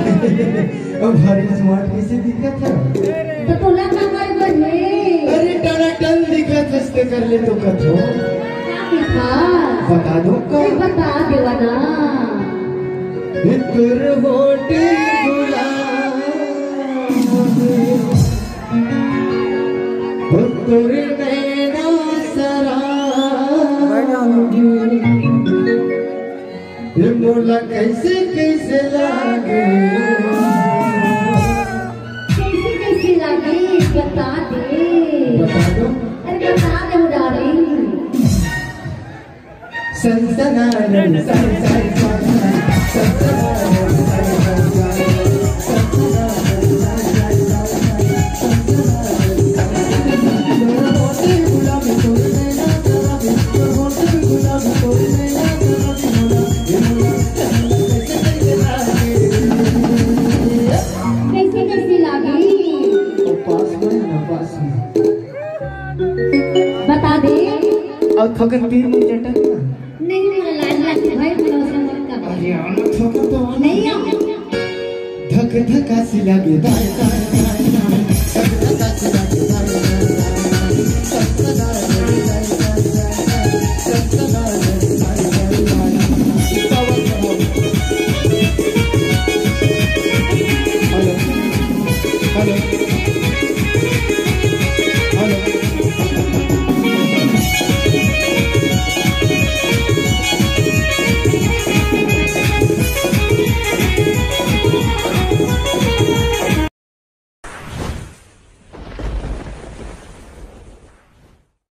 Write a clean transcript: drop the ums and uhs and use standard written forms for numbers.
अब भारी स्मार्ट कैसे दिखत है? तो तोला का कर बने। अरे टाटा टन दिखत हस्ते कर ले तो कथो। क्या दिखा? बता दो का? बता देवाना। तुर होटी गुलाब, तुर नैना सराब, ये मोला कैसे कैसे लागे, कैसे कैसे लागे बता दे। बता दो। अरे बता दे डार्लिंग। सनसनारन सन सन सन सनसनारन सन सन सन कैसे कैसे लागे पास में ना पास में बता दे। और थकन तीर में जटा नहीं मेरा लाल लाल भाई भरोसा मत कर। अरे आना थकन तो नहीं आओ। धक धका सी लगे दाए दाए दाए दाए धक धका सी लगे दाए दाए